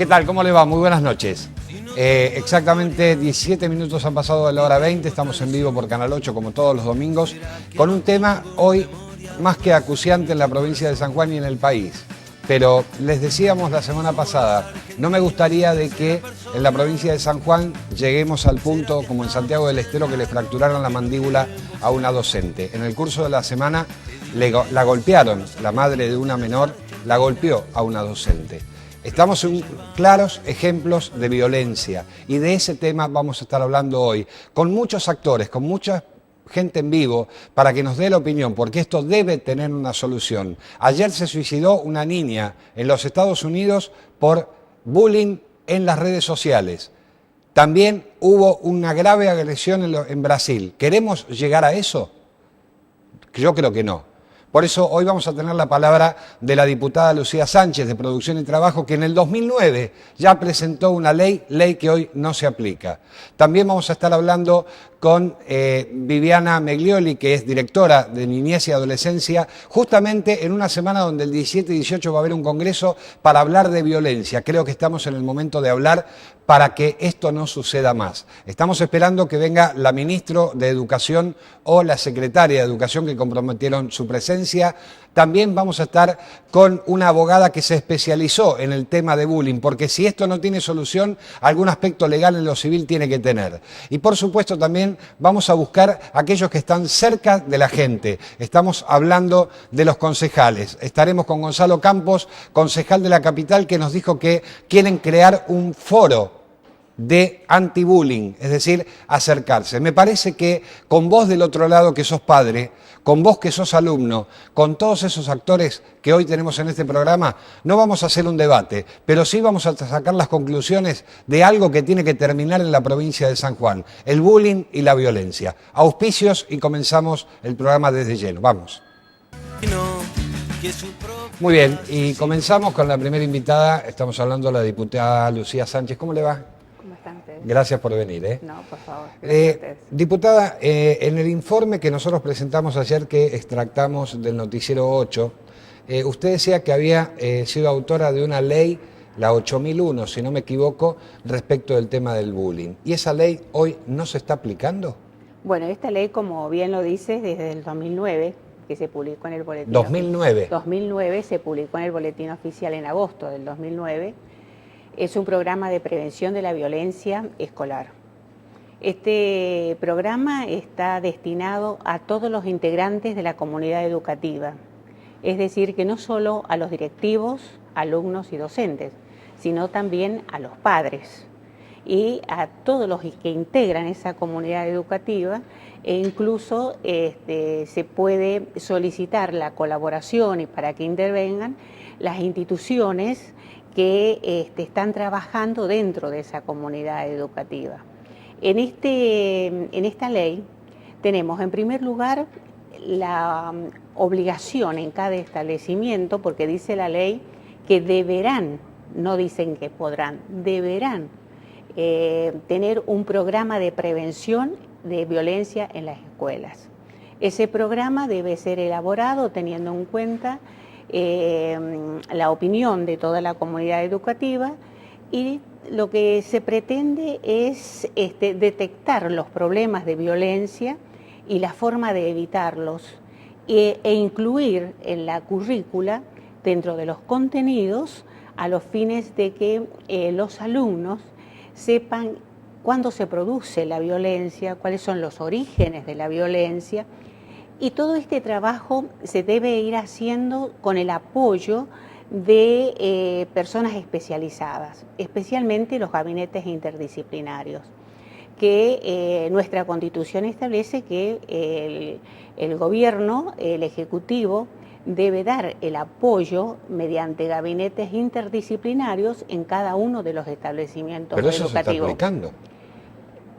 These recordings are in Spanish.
¿Qué tal? ¿Cómo le va? Muy buenas noches. Exactamente 17 minutos han pasado de la hora 20, estamos en vivo por Canal 8 como todos los domingos, con un tema hoy más que acuciante en la provincia de San Juan y en el país. Pero les decíamos la semana pasada, no me gustaría de que en la provincia de San Juan lleguemos al punto, como en Santiago del Estero, que le fracturaron la mandíbula a una docente. En el curso de la semana la golpearon, la madre de una menor la golpeó a una docente. Estamos en claros ejemplos de violencia y de ese tema vamos a estar hablando hoy, con muchos actores, con mucha gente en vivo, para que nos dé la opinión, porque esto debe tener una solución. Ayer se suicidó una niña en los Estados Unidos por bullying en las redes sociales. También hubo una grave agresión en Brasil. ¿Queremos llegar a eso? Yo creo que no. Por eso hoy vamos a tener la palabra de la diputada Lucía Sánchez de Producción y Trabajo, que en el 2009 ya presentó una ley que hoy no se aplica. También vamos a estar hablando con Viviana Meglioli, que es directora de Niñez y Adolescencia, justamente en una semana donde el 17 y 18 va a haber un congreso para hablar de violencia. Creo que estamos en el momento de hablar para que esto no suceda más. Estamos esperando que venga la ministra de Educación o la secretaria de Educación, que comprometieron su presencia. También vamos a estar con una abogada que se especializó en el tema de bullying, porque si esto no tiene solución, algún aspecto legal en lo civil tiene que tener. Y por supuesto también vamos a buscar a aquellos que están cerca de la gente. Estamos hablando de los concejales. Estaremos con Gonzalo Campos, concejal de la capital, que nos dijo que quieren crear un foro de anti-bullying, es decir, acercarse. Me parece que con vos del otro lado que sos padre, con vos que sos alumno, con todos esos actores que hoy tenemos en este programa, no vamos a hacer un debate, pero sí vamos a sacar las conclusiones de algo que tiene que terminar en la provincia de San Juan, el bullying y la violencia. Auspicios y comenzamos el programa desde lleno. Vamos. Muy bien, y comenzamos con la primera invitada. Estamos hablando de la diputada Lucía Sánchez. ¿Cómo le va? ¿Cómo están ustedes? Gracias por venir. No, por favor. Diputada, en el informe que nosotros presentamos ayer, que extractamos del Noticiero 8, usted decía que había sido autora de una ley, la 8001, si no me equivoco, respecto del tema del bullying. ¿Y esa ley hoy no se está aplicando? Bueno, esta ley, como bien lo dices, desde el 2009, que se publicó en el boletín. 2009. 2009 se publicó en el boletín oficial en agosto del 2009. Es un programa de prevención de la violencia escolar. Este programa está destinado a todos los integrantes de la comunidad educativa, es decir, que no solo a los directivos, alumnos y docentes, sino también a los padres y a todos los que integran esa comunidad educativa, e incluso se puede solicitar la colaboración y para que intervengan las instituciones que están trabajando dentro de esa comunidad educativa. En esta ley tenemos, en primer lugar, la obligación en cada establecimiento, porque dice la ley que deberán, no dicen que podrán, deberán tener un programa de prevención de violencia en las escuelas. Ese programa debe ser elaborado teniendo en cuenta la opinión de toda la comunidad educativa, y lo que se pretende es detectar los problemas de violencia y la forma de evitarlos e incluir en la currícula, dentro de los contenidos, a los fines de que los alumnos sepan cuándo se produce la violencia, cuáles son los orígenes de la violencia. Y todo este trabajo se debe ir haciendo con el apoyo de personas especializadas, especialmente los gabinetes interdisciplinarios, que nuestra Constitución establece que el gobierno, el Ejecutivo, debe dar el apoyo mediante gabinetes interdisciplinarios en cada uno de los establecimientos educativos. Pero eso se está aplicando.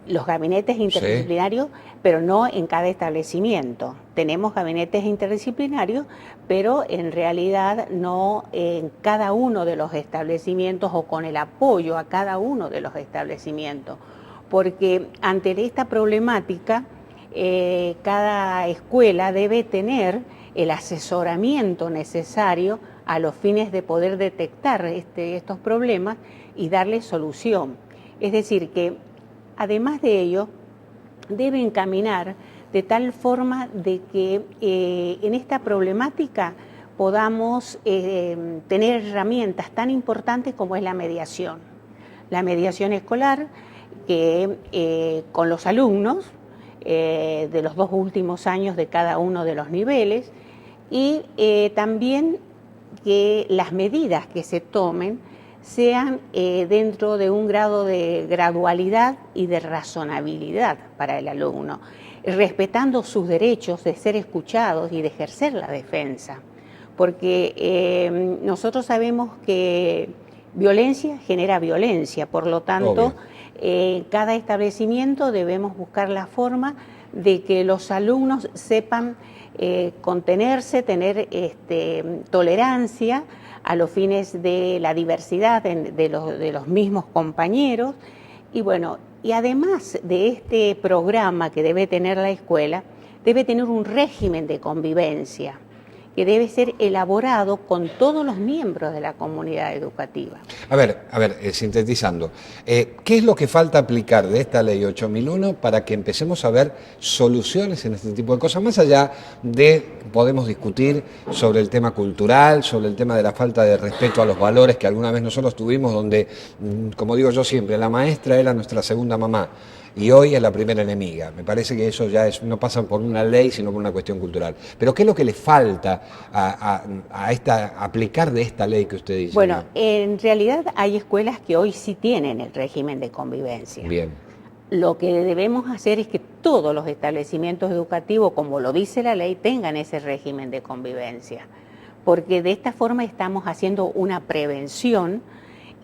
Los gabinetes interdisciplinarios, sí, pero no en cada establecimiento. Tenemos gabinetes interdisciplinarios, pero en realidad no en cada uno de los establecimientos o con el apoyo a cada uno de los establecimientos. Porque ante esta problemática, cada escuela debe tener el asesoramiento necesario a los fines de poder detectar estos problemas y darles solución. Es decir, que además de ello, deben caminar de tal forma de que en esta problemática podamos tener herramientas tan importantes como es la mediación. La mediación escolar, que con los alumnos de los 2 últimos años de cada uno de los niveles, y también que las medidas que se tomen sean dentro de un grado de gradualidad y de razonabilidad para el alumno, respetando sus derechos de ser escuchados y de ejercer la defensa. Porque nosotros sabemos que violencia genera violencia, por lo tanto, en cada establecimiento debemos buscar la forma de que los alumnos sepan contenerse, tener tolerancia a los fines de la diversidad de los mismos compañeros. Y bueno, y además de este programa que debe tener la escuela, debe tener un régimen de convivencia que debe ser elaborado con todos los miembros de la comunidad educativa. A ver, sintetizando, ¿qué es lo que falta aplicar de esta ley 8001 para que empecemos a ver soluciones en este tipo de cosas? Más allá de, podemos discutir sobre el tema cultural, sobre el tema de la falta de respeto a los valores que alguna vez nosotros tuvimos, donde, como digo yo siempre, la maestra era nuestra segunda mamá. Y hoy es la primera enemiga. Me parece que eso ya no pasa por una ley, sino por una cuestión cultural. Pero ¿qué es lo que le falta a aplicar de esta ley que usted dice? Bueno, en realidad hay escuelas que hoy sí tienen el régimen de convivencia. Bien. Lo que debemos hacer es que todos los establecimientos educativos, como lo dice la ley, tengan ese régimen de convivencia. Porque de esta forma estamos haciendo una prevención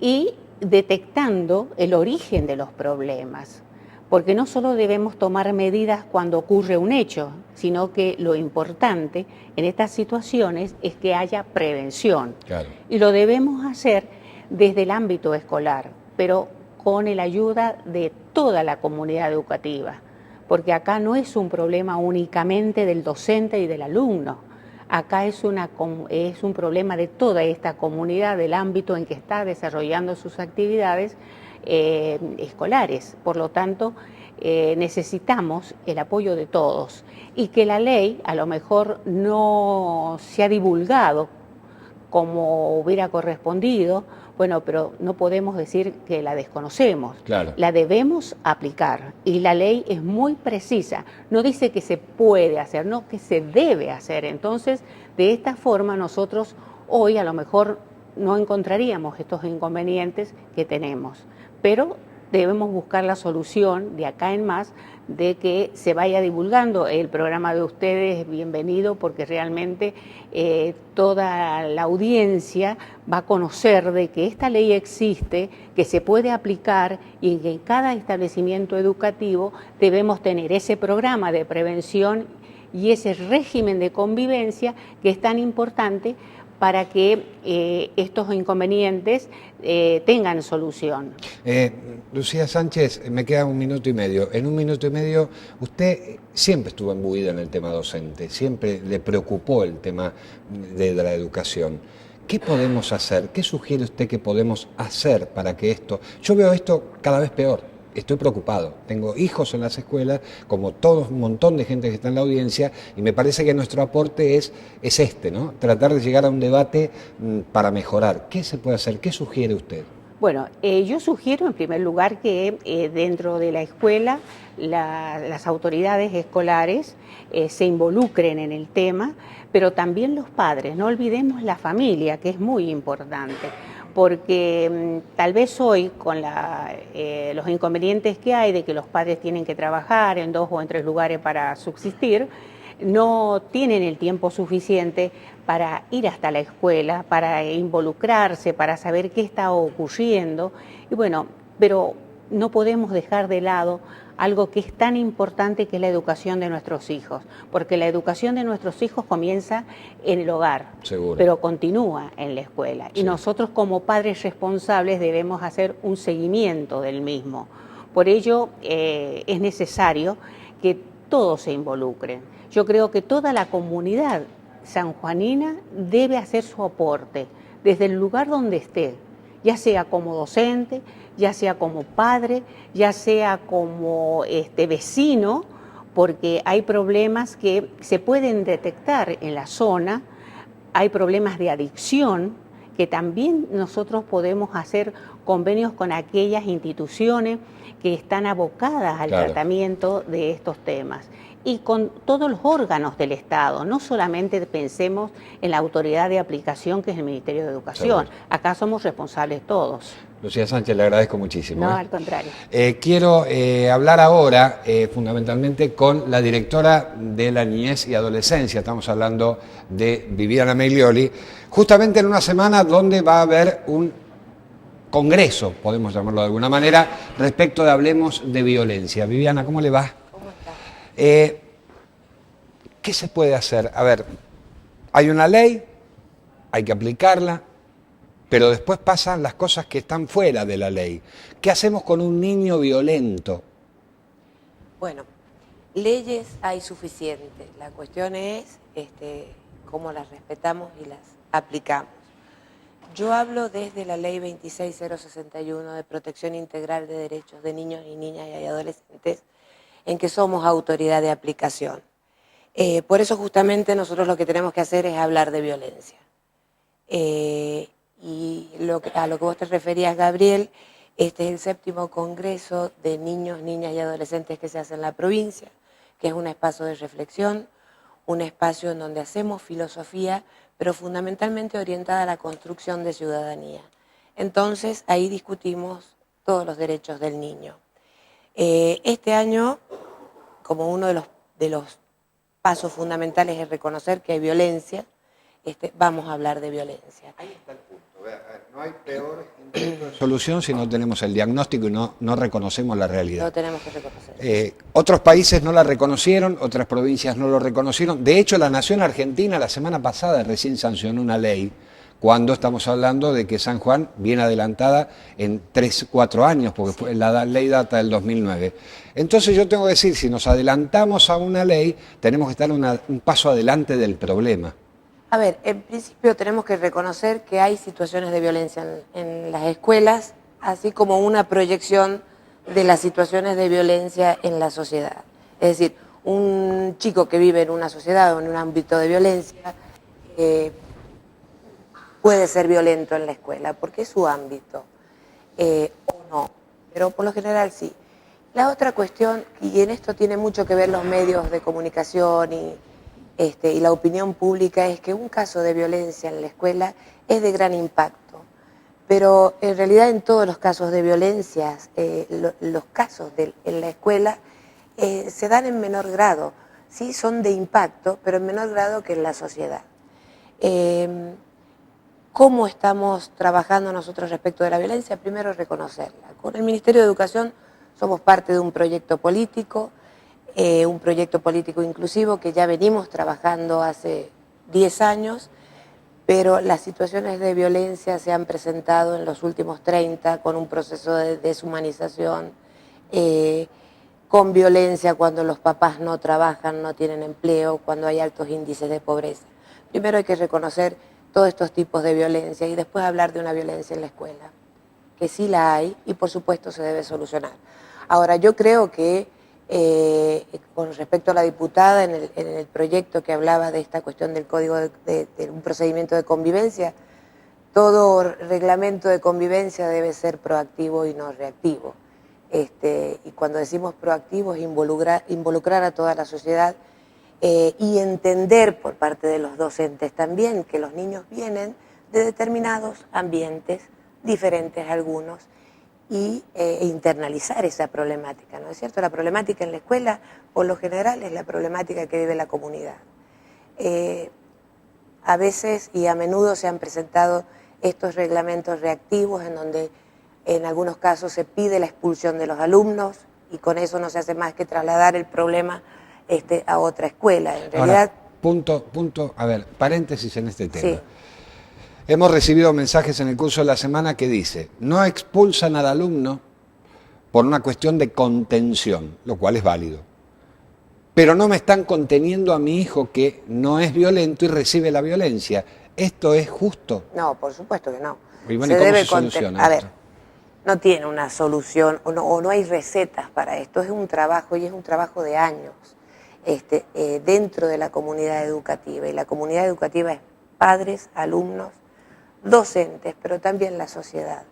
y detectando el origen de los problemas. Porque no solo debemos tomar medidas cuando ocurre un hecho, sino que lo importante en estas situaciones es que haya prevención. Claro. Y lo debemos hacer desde el ámbito escolar, pero con la ayuda de toda la comunidad educativa, porque acá no es un problema únicamente del docente y del alumno, acá es un problema de toda esta comunidad, del ámbito en que está desarrollando sus actividades escolares. Por lo tanto, necesitamos el apoyo de todos y que la ley a lo mejor no se ha divulgado como hubiera correspondido, bueno, pero no podemos decir que la desconocemos. Claro. La debemos aplicar y la ley es muy precisa. No dice que se puede hacer, no, que se debe hacer. Entonces, de esta forma nosotros hoy a lo mejor no encontraríamos estos inconvenientes que tenemos, pero debemos buscar la solución de acá en más de que se vaya divulgando. El programa de ustedes es bienvenido porque realmente toda la audiencia va a conocer de que esta ley existe, que se puede aplicar y que en cada establecimiento educativo debemos tener ese programa de prevención y ese régimen de convivencia que es tan importante para que estos inconvenientes tengan solución. Lucía Sánchez, me queda 1 minuto y medio. En 1 minuto y medio, usted siempre estuvo imbuida en el tema docente, siempre le preocupó el tema de la educación. ¿Qué podemos hacer? ¿Qué sugiere usted que podemos hacer para que esto... Yo veo esto cada vez peor. Estoy preocupado, tengo hijos en las escuelas, como todo un montón de gente que está en la audiencia, y me parece que nuestro aporte es ¿no? Tratar de llegar a un debate para mejorar. ¿Qué se puede hacer? ¿Qué sugiere usted? Bueno, yo sugiero en primer lugar que dentro de la escuela las autoridades escolares se involucren en el tema, pero también los padres, no olvidemos la familia, que es muy importante. Porque tal vez hoy con los inconvenientes que hay de que los padres tienen que trabajar en 2 o en 3 lugares para subsistir, no tienen el tiempo suficiente para ir hasta la escuela, para involucrarse, para saber qué está ocurriendo. Y bueno, pero no podemos dejar de lado algo que es tan importante, que es la educación de nuestros hijos, porque la educación de nuestros hijos comienza en el hogar, seguro, pero continúa en la escuela. Sí. Y nosotros como padres responsables debemos hacer un seguimiento del mismo. Por ello es necesario que todos se involucren. Yo creo que toda la comunidad sanjuanina debe hacer su aporte desde el lugar donde esté, ya sea como docente, ya sea como padre, ya sea como vecino, porque hay problemas que se pueden detectar en la zona, hay problemas de adicción, que también nosotros podemos hacer convenios con aquellas instituciones que están abocadas al tratamiento de estos temas y con todos los órganos del Estado. No solamente pensemos en la autoridad de aplicación que es el Ministerio de Educación. Acá somos responsables todos. Lucía Sánchez, le agradezco muchísimo. No, al contrario. Quiero hablar ahora fundamentalmente con la directora de la Niñez y Adolescencia. Estamos hablando de Viviana Meglioli, justamente en una semana donde va a haber un congreso, podemos llamarlo de alguna manera, respecto de Hablemos de Violencia. Viviana, ¿cómo le va? ¿Cómo está? ¿Qué se puede hacer? A ver, hay una ley, hay que aplicarla, pero después pasan las cosas que están fuera de la ley. ¿Qué hacemos con un niño violento? Bueno, leyes hay suficientes. La cuestión es cómo las respetamos y las aplicamos. Yo hablo desde la ley 26061 de protección integral de derechos de niños y niñas y adolescentes, en que somos autoridad de aplicación. Por eso justamente nosotros lo que tenemos que hacer es hablar de violencia. Y a lo que vos te referías, Gabriel, este es el 7º Congreso de Niños, Niñas y Adolescentes que se hace en la provincia, que es un espacio de reflexión, un espacio en donde hacemos filosofía, pero fundamentalmente orientada a la construcción de ciudadanía. Entonces, ahí discutimos todos los derechos del niño. Este año, como uno de los pasos fundamentales es reconocer que hay violencia, vamos a hablar de violencia. Ahí está el punto. No hay peor solución si no tenemos el diagnóstico y no reconocemos la realidad. No tenemos que reconocer. Otros países no la reconocieron, otras provincias no lo reconocieron. De hecho, la Nación Argentina la semana pasada recién sancionó una ley cuando estamos hablando de que San Juan viene adelantada en 3-4 años, porque la ley data del 2009. Entonces yo tengo que decir, si nos adelantamos a una ley, tenemos que estar un paso adelante del problema. A ver, en principio tenemos que reconocer que hay situaciones de violencia en las escuelas, así como una proyección de las situaciones de violencia en la sociedad. Es decir, un chico que vive en una sociedad o en un ámbito de violencia puede ser violento en la escuela, porque es su ámbito, o no, pero por lo general sí. La otra cuestión, y en esto tiene mucho que ver los medios de comunicación y la opinión pública, es que un caso de violencia en la escuela es de gran impacto, pero en realidad en todos los casos de violencia, los casos en la escuela se dan en menor grado, sí son de impacto, pero en menor grado que en la sociedad. ¿Cómo estamos trabajando nosotros respecto de la violencia? Primero, reconocerla. Con el Ministerio de Educación somos parte de un proyecto político inclusivo que ya venimos trabajando hace 10 años, pero las situaciones de violencia se han presentado en los últimos 30 con un proceso de deshumanización, con violencia cuando los papás no trabajan, no tienen empleo, cuando hay altos índices de pobreza. Primero hay que reconocer todos estos tipos de violencia y después hablar de una violencia en la escuela, que sí la hay y por supuesto se debe solucionar. Ahora, yo creo que con respecto a la diputada, en el proyecto que hablaba de esta cuestión del código de un procedimiento de convivencia, todo reglamento de convivencia debe ser proactivo y no reactivo. Y cuando decimos proactivo es involucrar a toda la sociedad y entender por parte de los docentes también que los niños vienen de determinados ambientes, diferentes algunos, y internalizar esa problemática, ¿no es cierto? La problemática en la escuela, por lo general, es la problemática que vive la comunidad. A veces y a menudo se han presentado estos reglamentos reactivos en donde en algunos casos se pide la expulsión de los alumnos y con eso no se hace más que trasladar el problema a otra escuela. En realidad... Ahora, a ver, paréntesis en este tema. Sí. Hemos recibido mensajes en el curso de la semana que dice, no expulsan al alumno por una cuestión de contención, lo cual es válido. pero no me están conteniendo a mi hijo que no es violento y recibe la violencia. ¿Esto es justo? No, por supuesto que no. Y bueno, ¿cómo se soluciona A ver, esto? no tiene una solución o no hay recetas para esto. Es un trabajo y es un trabajo de años dentro de la comunidad educativa. Y la comunidad educativa es padres, alumnos, docentes, pero también la sociedad.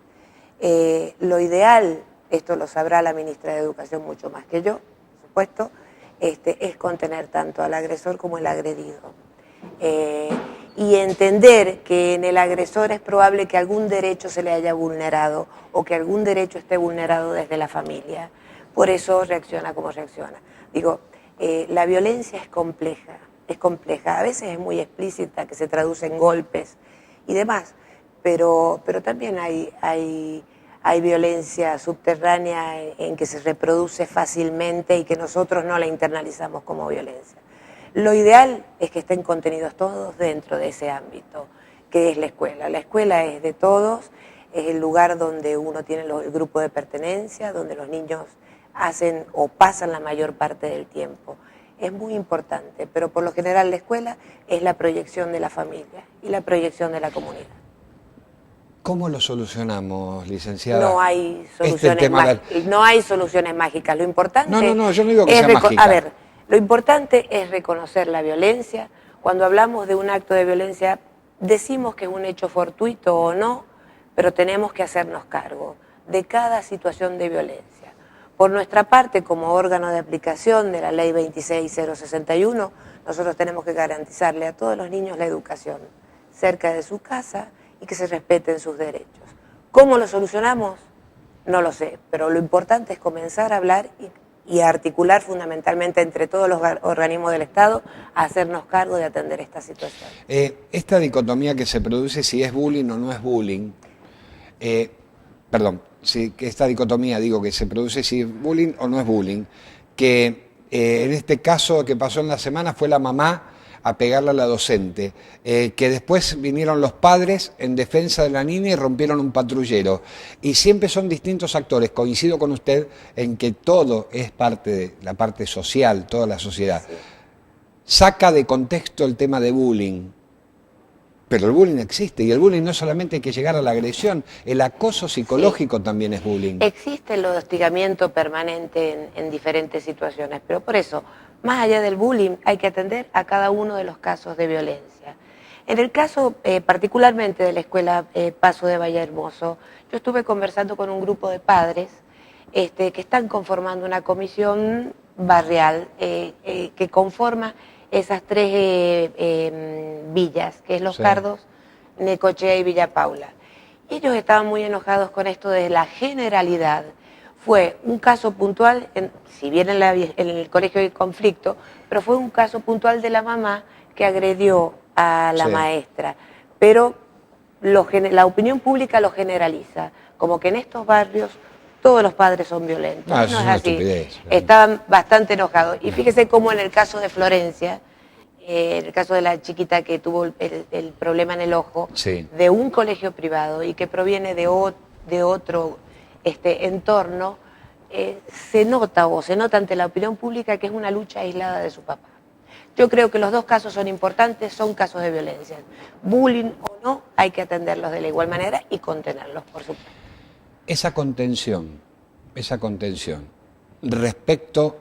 Lo ideal, esto lo sabrá la ministra de Educación mucho más que yo, por supuesto, es contener tanto al agresor como el agredido. Y entender que en el agresor es probable que algún derecho se le haya vulnerado o que algún derecho esté vulnerado desde la familia. Por eso reacciona como reacciona. Digo, la violencia es compleja, a veces es muy explícita, que se traduce en golpes y demás, pero también hay violencia subterránea en que se reproduce fácilmente y que nosotros no la internalizamos como violencia. Lo ideal es que estén contenidos todos dentro de ese ámbito, que es la escuela. La escuela es de todos, es el lugar donde uno tiene el grupo de pertenencia, donde los niños hacen o pasan la mayor parte del tiempo. Es muy importante, pero por lo general la escuela es la proyección de la familia y la proyección de la comunidad. ¿Cómo lo solucionamos, licenciada? No hay soluciones mágicas. Lo importante No, yo no digo que sea mágica. A ver, lo importante es reconocer la violencia. Cuando hablamos de un acto de violencia, decimos que es un hecho fortuito o no, pero tenemos que hacernos cargo de cada situación de violencia. Por nuestra parte, como órgano de aplicación de la Ley 26061, nosotros tenemos que garantizarle a todos los niños la educación cerca de su casa y que se respeten sus derechos. ¿Cómo lo solucionamos? No lo sé, pero lo importante es comenzar a hablar y a articular fundamentalmente entre todos los organismos del Estado a hacernos cargo de atender esta situación. Esta dicotomía que se produce si es bullying o no es bullying, esta dicotomía digo que se produce si es bullying o no es bullying, que en este caso que pasó en la semana fue la mamá a pegarle a la docente, que después vinieron los padres en defensa de la niña y rompieron un patrullero. Y siempre son distintos actores. Coincido con usted en que todo es parte de la parte social, toda la sociedad. Sí. Saca de contexto el tema de bullying. Pero el bullying existe, y el bullying no solamente hay que llegar a la agresión, el acoso psicológico también es bullying. Existe el hostigamiento permanente en diferentes situaciones, pero por eso, más allá del bullying, hay que atender a cada uno de los casos de violencia. En el caso particularmente de la escuela Paso de Vallehermoso, yo estuve conversando con un grupo de padres que están conformando una comisión barrial que conforma esas tres villas, que es Los Cardos, Necochea y Villa Paula. Ellos estaban muy enojados con esto de la generalidad. Fue un caso puntual, si bien en el colegio hay conflicto, pero fue un caso puntual de la mamá que agredió a la maestra. Pero la opinión pública lo generaliza, como que en estos barrios todos los padres son violentos. No es así. Estupidez. Estaban bastante enojados. Y fíjese cómo en el caso de Florencia, en el caso de la chiquita que tuvo el problema en el ojo, de un colegio privado y que proviene de otro entorno, se nota ante la opinión pública que es una lucha aislada de su papá. Yo creo que los dos casos son importantes, son casos de violencia. Bullying o no, hay que atenderlos de la igual manera y contenerlos, por supuesto. Esa contención respecto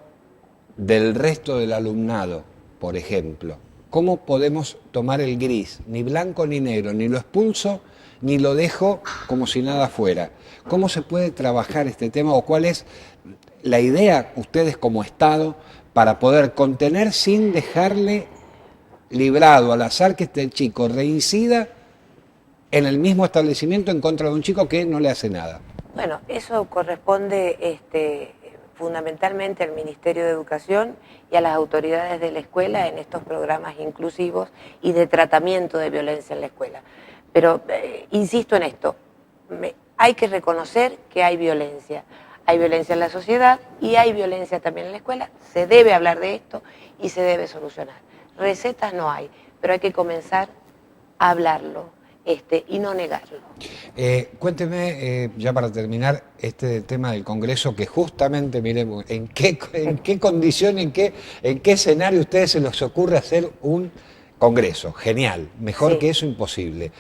del resto del alumnado, por ejemplo, ¿cómo podemos tomar el gris? Ni blanco ni negro, ni lo expulso ni lo dejo como si nada fuera. ¿Cómo se puede trabajar este tema o cuál es la idea, ustedes como Estado, para poder contener sin dejarle librado al azar que este chico reincida en el mismo establecimiento en contra de un chico que no le hace nada? Bueno, eso corresponde fundamentalmente al Ministerio de Educación y a las autoridades de la escuela en estos programas inclusivos y de tratamiento de violencia en la escuela. Pero insisto en esto, hay que reconocer que hay violencia. Hay violencia en la sociedad y hay violencia también en la escuela. Se debe hablar de esto y se debe solucionar. Recetas no hay, pero hay que comenzar a hablarlo. y no negarlo. Cuénteme, ya para terminar, este tema del Congreso, que justamente, miren, ¿en qué condición, en qué escenario a ustedes se les ocurre hacer un Congreso? Genial, mejor Sí. que eso imposible.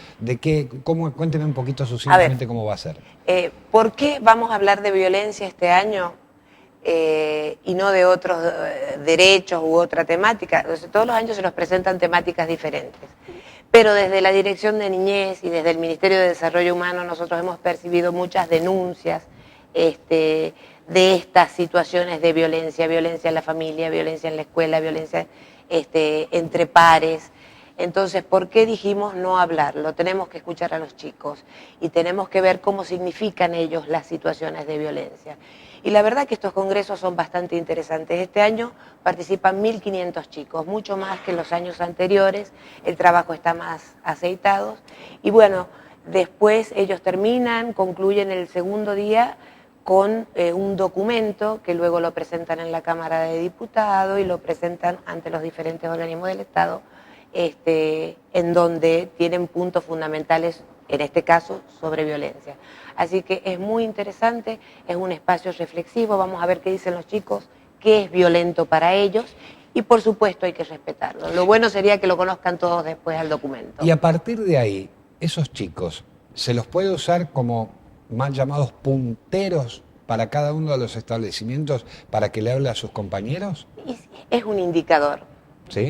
Cuénteme un poquito sucintamente cómo va a ser. ¿Por qué vamos a hablar de violencia este año y no de otros derechos u otra temática? Entonces, todos los años se nos presentan temáticas diferentes. Pero desde la Dirección de Niñez y desde el Ministerio de Desarrollo Humano nosotros hemos percibido muchas denuncias de estas situaciones de violencia en la familia, violencia en la escuela, violencia entre pares. Entonces, ¿por qué dijimos no hablarlo? Tenemos que escuchar a los chicos y tenemos que ver cómo significan ellos las situaciones de violencia. Y la verdad que estos congresos son bastante interesantes. Este año participan 1.500 chicos, mucho más que en los años anteriores. El trabajo está más aceitado. Y bueno, después ellos terminan, concluyen el segundo día con un documento que luego lo presentan en la Cámara de Diputados y lo presentan ante los diferentes organismos del Estado, en donde tienen puntos fundamentales, en este caso, sobre violencia. Así que es muy interesante, es un espacio reflexivo, vamos a ver qué dicen los chicos, qué es violento para ellos y por supuesto hay que respetarlo. Lo bueno sería que lo conozcan todos después al documento. Y a partir de ahí, esos chicos, ¿se los puede usar como mal llamados punteros para cada uno de los establecimientos para que le hable a sus compañeros? Es un indicador. ¿Sí?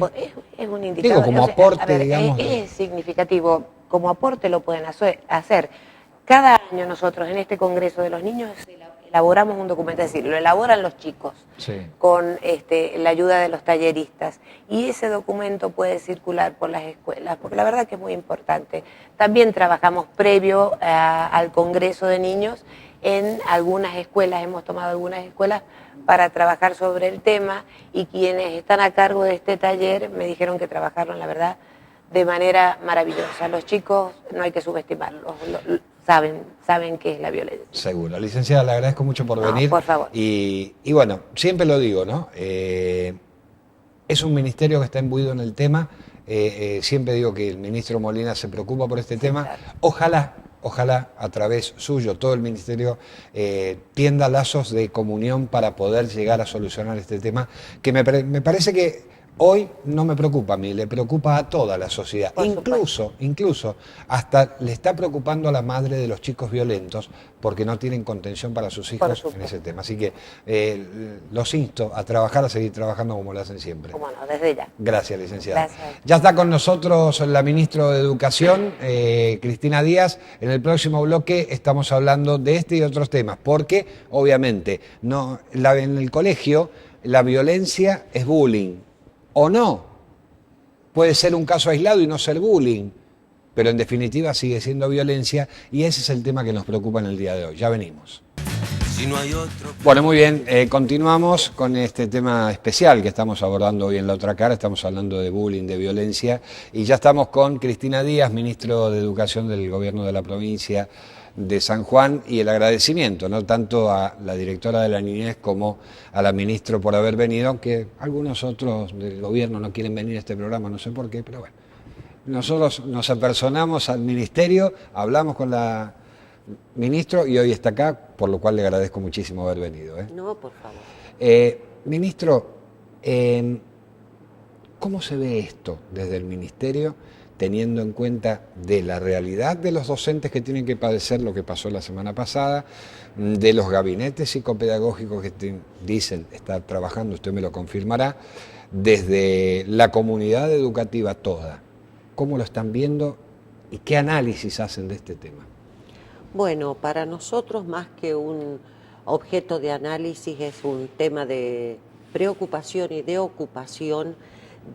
Es un indicador. Digo, como aporte, digamos. Es significativo. Como aporte lo pueden hacer. Cada año nosotros en este Congreso de los Niños elaboramos un documento, es decir, lo elaboran los chicos con la ayuda de los talleristas y ese documento puede circular por las escuelas, porque la verdad que es muy importante. También trabajamos previo al Congreso de Niños en algunas escuelas, hemos tomado algunas escuelas para trabajar sobre el tema y quienes están a cargo de este taller me dijeron que trabajaron, la verdad, de manera maravillosa. Los chicos no hay que subestimarlos, saben qué es la violencia. Seguro. Licenciada, le agradezco mucho por venir. Por favor. Y bueno, siempre lo digo, ¿no? Es un ministerio que está imbuido en el tema. Siempre digo que el ministro Molina se preocupa por este tema. Claro. Ojalá a través suyo todo el ministerio tienda lazos de comunión para poder llegar a solucionar este tema, que me parece que hoy no me preocupa a mí, le preocupa a toda la sociedad. Incluso hasta le está preocupando a la madre de los chicos violentos porque no tienen contención para sus hijos en ese tema. Así que los insto a trabajar, a seguir trabajando como lo hacen siempre. Cómo no, desde ya. Gracias, licenciada. Gracias. Ya está con nosotros la ministra de Educación, Cristina Díaz. En el próximo bloque estamos hablando de este y otros temas, porque obviamente en el colegio la violencia es bullying. O no, puede ser un caso aislado y no ser bullying, pero en definitiva sigue siendo violencia y ese es el tema que nos preocupa en el día de hoy. Ya venimos. Bueno, muy bien, continuamos con este tema especial que estamos abordando hoy en La Otra Cara. Estamos hablando de bullying, de violencia y ya estamos con Cristina Díaz, ministro de Educación del Gobierno de la provincia de San Juan, y el agradecimiento, no tanto a la directora de la niñez como a la ministra por haber venido, aunque algunos otros del gobierno no quieren venir a este programa, no sé por qué, pero bueno. Nosotros nos apersonamos al ministerio, hablamos con la ministra y hoy está acá, por lo cual le agradezco muchísimo haber venido. No, por favor. Ministro, ¿cómo se ve esto desde el ministerio, teniendo en cuenta de la realidad de los docentes que tienen que padecer lo que pasó la semana pasada, de los gabinetes psicopedagógicos que dicen estar trabajando, usted me lo confirmará, desde la comunidad educativa toda? ¿Cómo lo están viendo y qué análisis hacen de este tema? Bueno, para nosotros más que un objeto de análisis es un tema de preocupación y de ocupación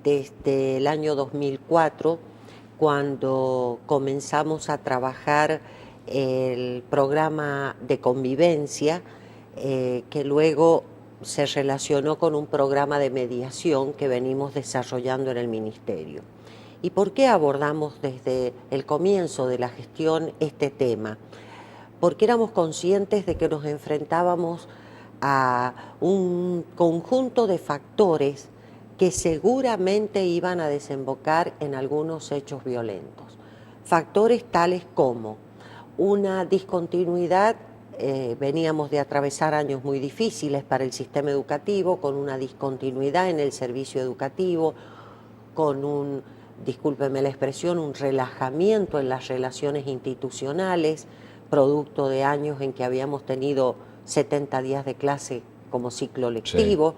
desde el año 2004, cuando comenzamos a trabajar el programa de convivencia, que luego se relacionó con un programa de mediación que venimos desarrollando en el Ministerio. ¿Y por qué abordamos desde el comienzo de la gestión este tema? Porque éramos conscientes de que nos enfrentábamos a un conjunto de factores que seguramente iban a desembocar en algunos hechos violentos. factores tales como una discontinuidad. Veníamos de atravesar años muy difíciles para el sistema educativo, con una discontinuidad en el servicio educativo, con un, discúlpeme la expresión, un relajamiento en las relaciones institucionales, producto de años en que habíamos tenido 70 días de clase como ciclo lectivo,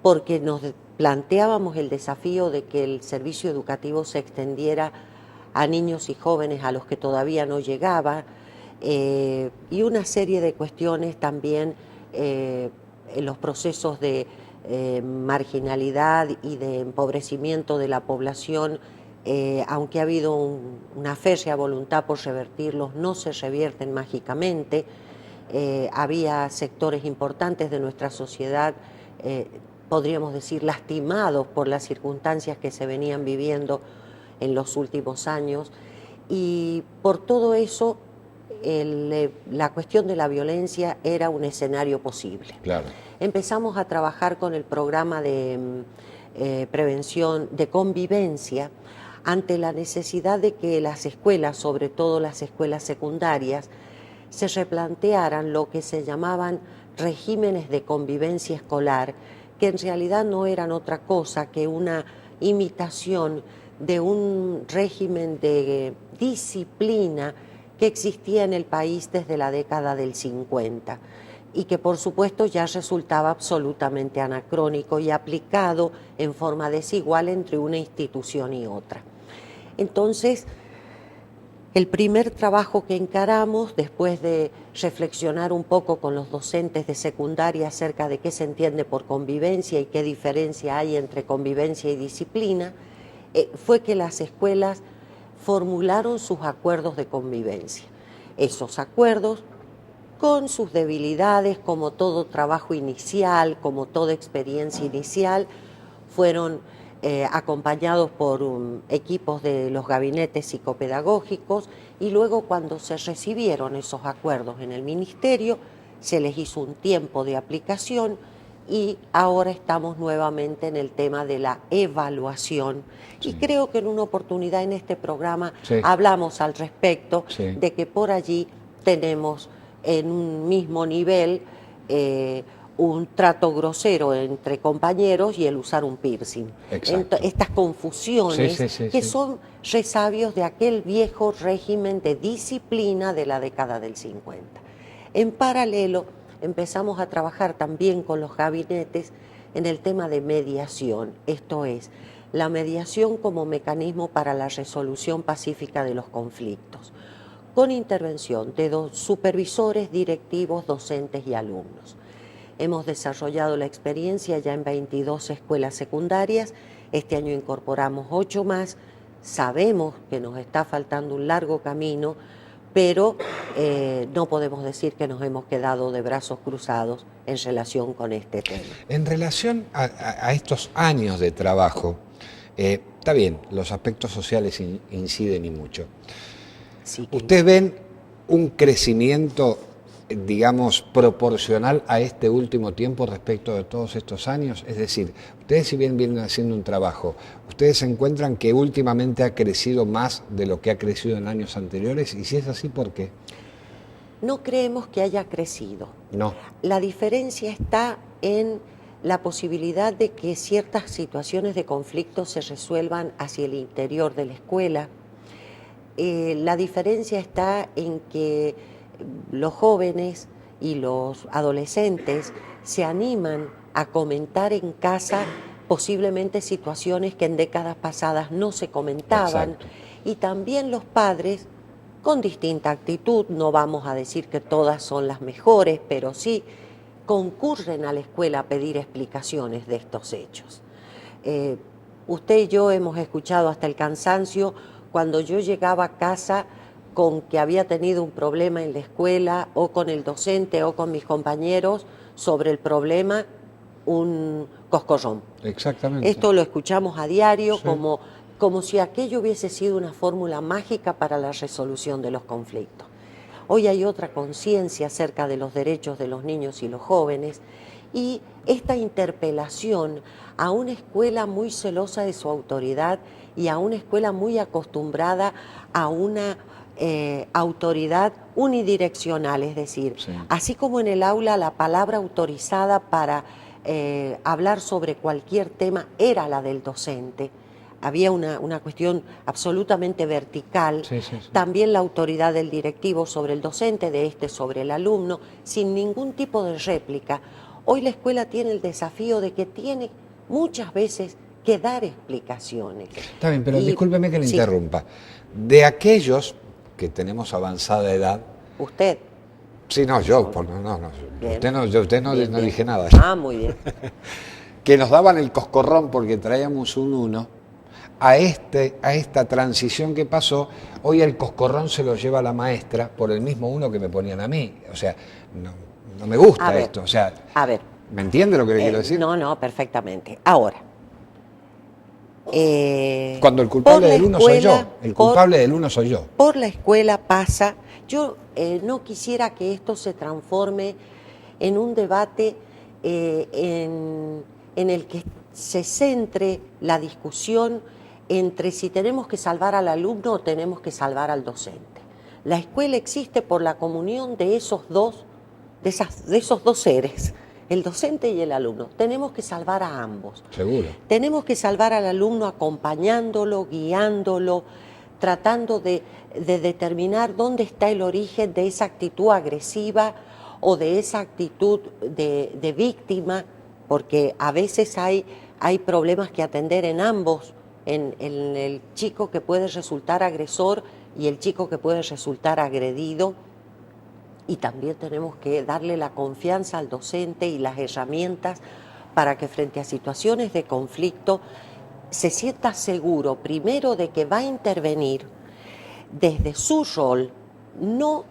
porque nos planteábamos el desafío de que el servicio educativo se extendiera a niños y jóvenes a los que todavía no llegaba, y una serie de cuestiones también en los procesos de marginalidad y de empobrecimiento de la población, aunque ha habido una férrea voluntad por revertirlos, no se revierten mágicamente. Había sectores importantes de nuestra sociedad, podríamos decir, lastimados por las circunstancias que se venían viviendo en los últimos años, y por todo eso la cuestión de la violencia era un escenario posible. Claro. Empezamos a trabajar con el programa de prevención de convivencia ante la necesidad de que las escuelas, sobre todo las escuelas secundarias, se replantearan lo que se llamaban regímenes de convivencia escolar, que en realidad no eran otra cosa que una imitación de un régimen de disciplina que existía en el país desde la década del 50 y que por supuesto ya resultaba absolutamente anacrónico y aplicado en forma desigual entre una institución y otra. Entonces, el primer trabajo que encaramos, después de reflexionar un poco con los docentes de secundaria acerca de qué se entiende por convivencia y qué diferencia hay entre convivencia y disciplina, fue que las escuelas formularon sus acuerdos de convivencia. Esos acuerdos, con sus debilidades, como todo trabajo inicial, como toda experiencia inicial, fueron acompañados por equipos de los gabinetes psicopedagógicos, y luego cuando se recibieron esos acuerdos en el ministerio, se les hizo un tiempo de aplicación y ahora estamos nuevamente en el tema de la evaluación. Sí. Y creo que en una oportunidad en este programa hablamos al respecto de que por allí tenemos en un mismo nivel un trato grosero entre compañeros y el usar un piercing. Estas confusiones que son resabios de aquel viejo régimen de disciplina de la década del 50. En paralelo, empezamos a trabajar también con los gabinetes en el tema de mediación, esto es, la mediación como mecanismo para la resolución pacífica de los conflictos, con intervención de supervisores, directivos, docentes y alumnos. Hemos desarrollado la experiencia ya en 22 escuelas secundarias, este año incorporamos 8 más, sabemos que nos está faltando un largo camino, pero no podemos decir que nos hemos quedado de brazos cruzados en relación con este tema. En relación a estos años de trabajo, está bien, los aspectos sociales inciden y mucho. Sí, ¿ustedes ven un crecimiento, digamos, proporcional a este último tiempo respecto de todos estos años? Es decir, ustedes si bien vienen haciendo un trabajo, ¿ustedes encuentran que últimamente ha crecido más de lo que ha crecido en años anteriores? Y si es así, ¿por qué? No creemos que haya crecido. No. La diferencia está en la posibilidad de que ciertas situaciones de conflicto se resuelvan hacia el interior de la escuela. La diferencia está en que los jóvenes y los adolescentes se animan a comentar en casa posiblemente situaciones que en décadas pasadas no se comentaban. Exacto. Y también los padres, con distinta actitud, no vamos a decir que todas son las mejores, pero sí concurren a la escuela a pedir explicaciones de estos hechos. Usted y yo hemos escuchado hasta el cansancio cuando yo llegaba a casa con que había tenido un problema en la escuela o con el docente o con mis compañeros sobre el problema, un coscorrón. Exactamente. Esto lo escuchamos a diario, sí, como si aquello hubiese sido una fórmula mágica para la resolución de los conflictos. Hoy hay otra conciencia acerca de los derechos de los niños y los jóvenes y esta interpelación a una escuela muy celosa de su autoridad y a una escuela muy acostumbrada a una autoridad unidireccional, es decir, Sí. así como en el aula la palabra autorizada para hablar sobre cualquier tema era la del docente, había una cuestión absolutamente vertical, Sí, sí, sí. también la autoridad del directivo sobre el docente, de este sobre el alumno, sin ningún tipo de réplica. Hoy la escuela tiene el desafío de que tiene muchas veces que dar explicaciones. Está bien, pero Y- discúlpeme que le sí, interrumpa. De aquellos que tenemos avanzada edad, usted. sí, no, yo, no, Bien. usted no Bien, bien. dije nada. Ah, muy bien. Que nos daban el coscorrón porque traíamos un 1, a esta transición que pasó, hoy el coscorrón se lo lleva la maestra por el mismo 1 que me ponían a mí. O sea, no me gusta A ver, esto. O sea, A ver, ¿me entiende lo que le quiero decir? no, perfectamente. Ahora, Cuando el por culpable la del 1 soy yo. escuela- El culpable del 1 soy yo. Por la escuela pasa, yo no quisiera que esto se transforme en un debate en el que se centre la discusión entre si tenemos que salvar al alumno o tenemos que salvar al docente. La escuela existe por la comunión de esos dos seres, el docente y el alumno. Tenemos que salvar a ambos. Seguro. Tenemos que salvar al alumno acompañándolo, guiándolo, tratando de determinar dónde está el origen de esa actitud agresiva o de esa actitud de víctima, porque a veces hay problemas que atender en ambos, en el chico que puede resultar agresor y el chico que puede resultar agredido. Y también tenemos que darle la confianza al docente y las herramientas para que frente a situaciones de conflicto se sienta seguro, primero, de que va a intervenir desde su rol, no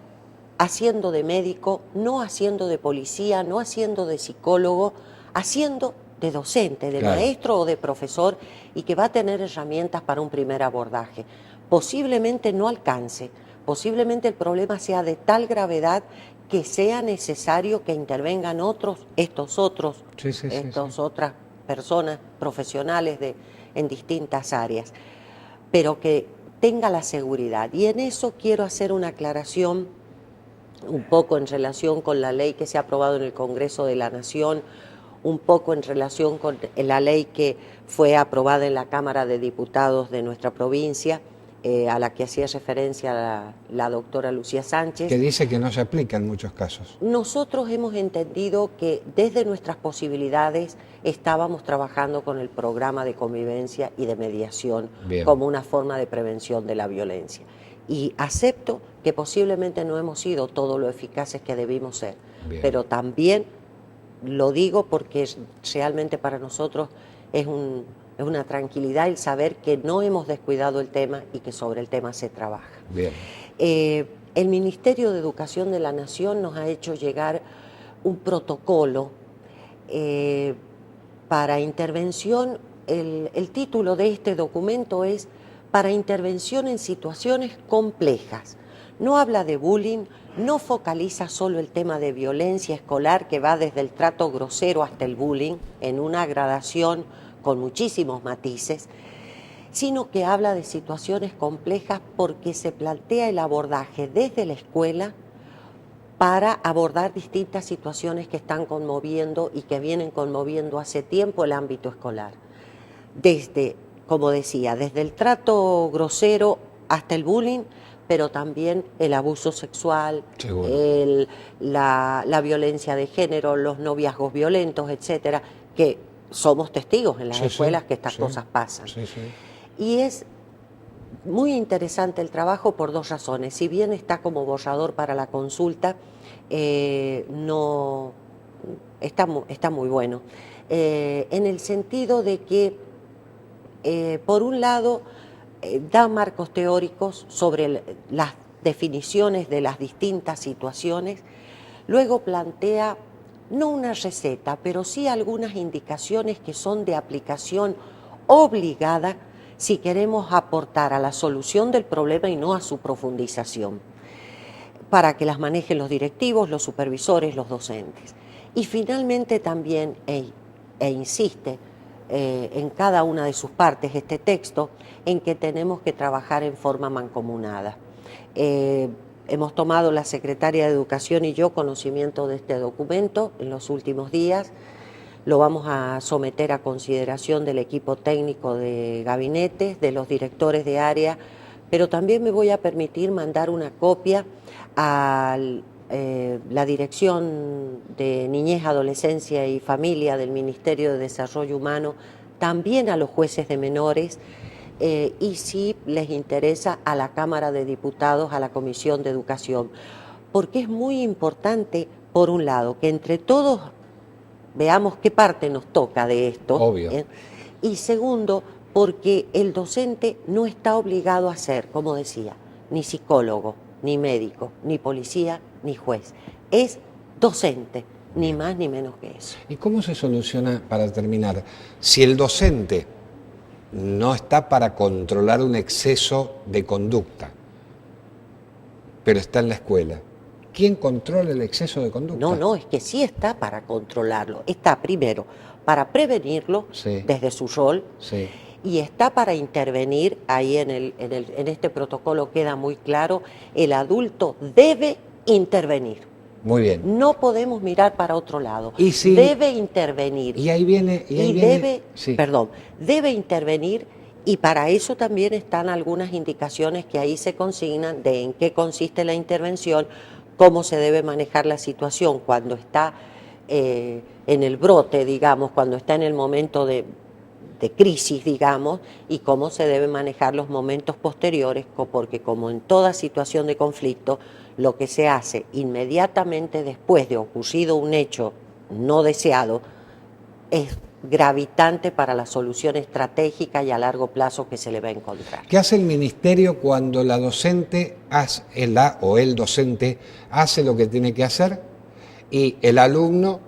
haciendo de médico, no haciendo de policía, no haciendo de psicólogo, haciendo de docente, de Claro. maestro o de profesor, y que va a tener herramientas para un primer abordaje. Posiblemente no alcance, posiblemente el problema sea de tal gravedad que sea necesario que intervengan estas otras personas profesionales en distintas áreas, pero que tenga la seguridad. Y en eso quiero hacer una aclaración un poco en relación con la ley que se ha aprobado en el Congreso de la Nación, un poco en relación con la ley que fue aprobada en la Cámara de Diputados de nuestra provincia, a la que hacía referencia la doctora Lucía Sánchez. Que dice que no se aplica en muchos casos. Nosotros hemos entendido que desde nuestras posibilidades estábamos trabajando con el programa de convivencia y de mediación. Bien. Como una forma de prevención de la violencia. Y acepto que posiblemente no hemos sido todo lo eficaces que debimos ser, Bien. pero también lo digo porque realmente para nosotros es una tranquilidad el saber que no hemos descuidado el tema y que sobre el tema se trabaja. Bien. El Ministerio de Educación de la Nación nos ha hecho llegar un protocolo para intervención. El título de este documento es para intervención en situaciones complejas. No habla de bullying, no focaliza solo el tema de violencia escolar, que va desde el trato grosero hasta el bullying, en una gradación con muchísimos matices, sino que habla de situaciones complejas porque se plantea el abordaje desde la escuela para abordar distintas situaciones que están conmoviendo y que vienen conmoviendo hace tiempo el ámbito escolar. Desde, como decía, desde el trato grosero hasta el bullying, pero también el abuso sexual, la violencia de género, los noviazgos violentos, etcétera, que somos testigos en las escuelas que estas cosas pasan. Sí, sí. Y es muy interesante el trabajo por dos razones. Si bien está como borrador para la consulta, no está muy bueno. En el sentido de que, por un lado, da marcos teóricos sobre las definiciones de las distintas situaciones, luego plantea no una receta, pero sí algunas indicaciones que son de aplicación obligada si queremos aportar a la solución del problema y no a su profundización, para que las manejen los directivos, los supervisores, los docentes. Y finalmente también, insiste en cada una de sus partes este texto, en que tenemos que trabajar en forma mancomunada. Hemos tomado la Secretaria de Educación y yo conocimiento de este documento en los últimos días. Lo vamos a someter a consideración del equipo técnico de gabinetes, de los directores de área, pero también me voy a permitir mandar una copia a la Dirección de Niñez, Adolescencia y Familia del Ministerio de Desarrollo Humano, también a los jueces de menores, y si les interesa a la Cámara de Diputados, a la Comisión de Educación, porque es muy importante, por un lado, que entre todos veamos qué parte nos toca de esto. Obvio. Y segundo, porque el docente no está obligado a ser, como decía, ni psicólogo, ni médico, ni policía, ni juez. Es docente, ni más ni menos que eso. ¿Y cómo se soluciona, para terminar, si el docente no está para controlar un exceso de conducta, pero está en la escuela? ¿Quién controla el exceso de conducta? No, es que sí está para controlarlo. Está primero para prevenirlo, sí, desde su rol, sí, y está para intervenir. Ahí en este protocolo queda muy claro, el adulto debe intervenir. muy bien. No podemos mirar para otro lado. Y si, debe intervenir. Y ahí viene... Debe intervenir, y para eso también están algunas indicaciones que ahí se consignan de en qué consiste la intervención, cómo se debe manejar la situación cuando está en el brote, digamos, cuando está en el momento de crisis, digamos, y cómo se deben manejar los momentos posteriores, porque como en toda situación de conflicto, lo que se hace inmediatamente después de ocurrido un hecho no deseado es gravitante para la solución estratégica y a largo plazo que se le va a encontrar. ¿Qué hace el ministerio cuando la docente el docente hace lo que tiene que hacer y el alumno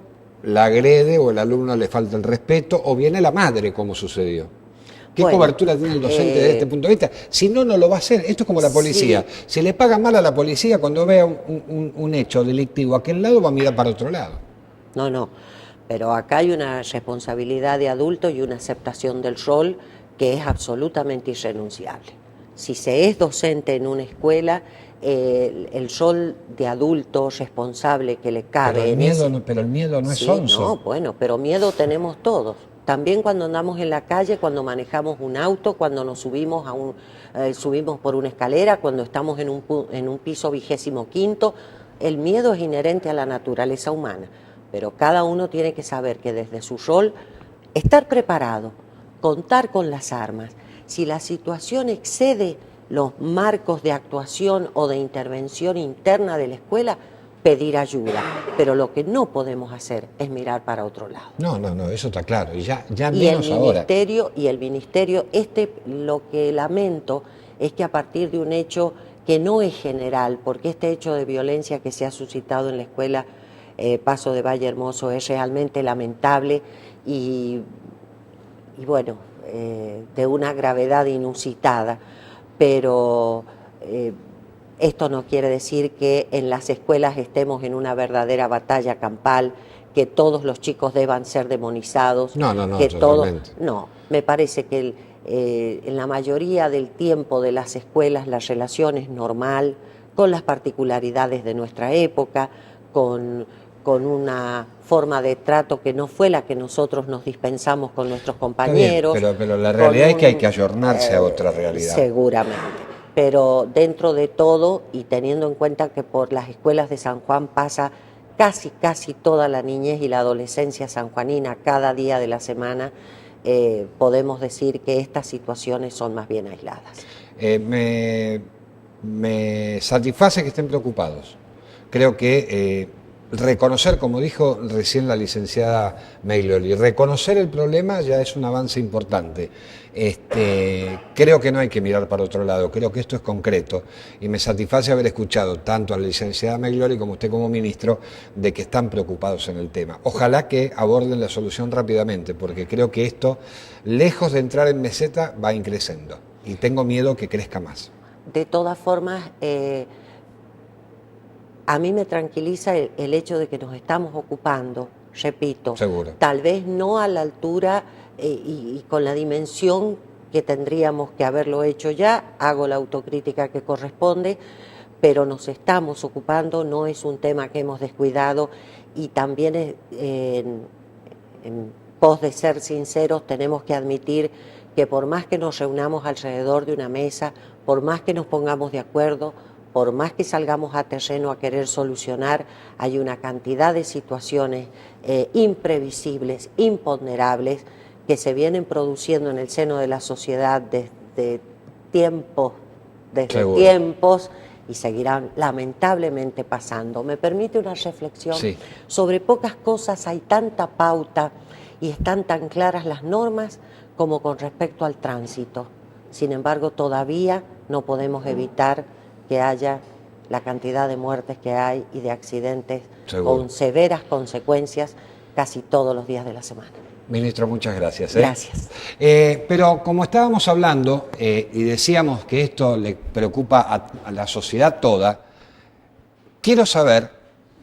la agrede o el alumno le falta el respeto o viene la madre, como sucedió? ¿Qué cobertura tiene el docente desde este punto de vista? Si no, no lo va a hacer. Esto es como la policía. Sí. Si le pagan mal a la policía, cuando vea un hecho delictivo a aquel lado, va a mirar para otro lado. No. Pero acá hay una responsabilidad de adulto y una aceptación del rol que es absolutamente irrenunciable. Si se es docente en una escuela, el rol de adulto responsable que le cabe... Pero el miedo no es sonso. No, bueno, pero miedo tenemos todos. También cuando andamos en la calle, cuando manejamos un auto, cuando nos subimos subimos por una escalera, cuando estamos en un piso 25º, el miedo es inherente a la naturaleza humana. Pero cada uno tiene que saber que desde su rol, estar preparado, contar con las armas. Si la situación excede los marcos de actuación o de intervención interna de la escuela, pedir ayuda. Pero lo que no podemos hacer es mirar para otro lado. No, eso está claro. Y ya menos ahora. Y el ministerio, lo que lamento es que a partir de un hecho que no es general, porque este hecho de violencia que se ha suscitado en la escuela Paso de Valle Hermoso es realmente lamentable y bueno, de una gravedad inusitada, pero esto no quiere decir que en las escuelas estemos en una verdadera batalla campal, que todos los chicos deban ser demonizados. No, que totalmente. No, me parece que en la mayoría del tiempo de las escuelas la relación es normal, con las particularidades de nuestra época, con una forma de trato que no fue la que nosotros nos dispensamos con nuestros compañeros. Pero la realidad es que hay que ayornarse a otra realidad. Seguramente. Pero dentro de todo, y teniendo en cuenta que por las escuelas de San Juan pasa casi toda la niñez y la adolescencia sanjuanina cada día de la semana, podemos decir que estas situaciones son más bien aisladas. Me satisface que estén preocupados. Creo que reconocer, como dijo recién la licenciada Meglioli, reconocer el problema ya es un avance importante. Creo que no hay que mirar para otro lado, creo que esto es concreto y me satisface haber escuchado tanto a la licenciada Meglioli como usted como ministro de que están preocupados en el tema. Ojalá que aborden la solución rápidamente, porque creo que esto, lejos de entrar en meseta, va increciendo y tengo miedo que crezca más. De todas formas, a mí me tranquiliza el hecho de que nos estamos ocupando, repito, Seguro. tal vez no a la altura y con la dimensión que tendríamos que haberlo hecho ya, hago la autocrítica que corresponde, pero nos estamos ocupando, no es un tema que hemos descuidado y también en pos de ser sinceros tenemos que admitir que por más que nos reunamos alrededor de una mesa, por más que nos pongamos de acuerdo, por más que salgamos a terreno a querer solucionar, hay una cantidad de situaciones imprevisibles, imponderables, que se vienen produciendo en el seno de la sociedad desde tiempos y seguirán lamentablemente pasando. ¿Me permite una reflexión? Sí. Sobre pocas cosas hay tanta pauta y están tan claras las normas como con respecto al tránsito. Sin embargo, todavía no podemos evitar que haya la cantidad de muertes que hay y de accidentes con severas consecuencias casi todos los días de la semana. Ministro, muchas gracias. Gracias. Pero como estábamos hablando y decíamos que esto le preocupa a la sociedad toda, quiero saber,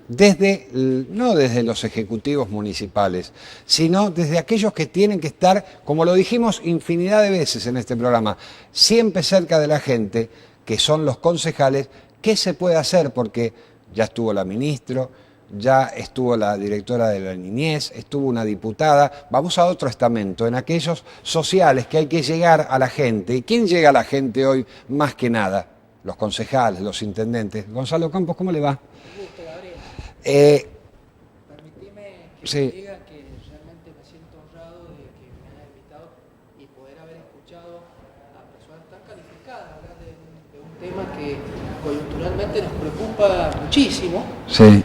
no desde los ejecutivos municipales, sino desde aquellos que tienen que estar, como lo dijimos infinidad de veces en este programa, siempre cerca de la gente, que son los concejales, ¿qué se puede hacer? Porque ya estuvo la ministra, ya estuvo la directora de la niñez, estuvo una diputada, vamos a otro estamento, en aquellos sociales que hay que llegar a la gente. ¿Y quién llega a la gente hoy más que nada? Los concejales, los intendentes. Gonzalo Campos, ¿cómo le va? Un gusto, Gabriel. Permitime que sí. te diga que realmente me siento honrado de que me hayas invitado y poder haber escuchado a personas tan calificadas hablar de un tema que coyunturalmente nos preocupa muchísimo. Sí.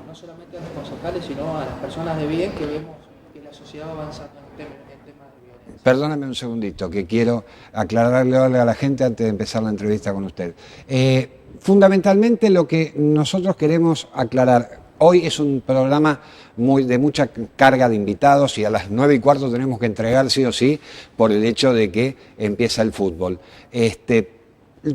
No solamente a los concejales, sino a las personas de bien que vemos que la sociedad va avanzando en temas de violencia. Perdóname un segundito, que quiero aclararle a la gente antes de empezar la entrevista con usted. Fundamentalmente lo que nosotros queremos aclarar, hoy es un programa de mucha carga de invitados y a las 9:15 tenemos que entregar sí o sí por el hecho de que empieza el fútbol.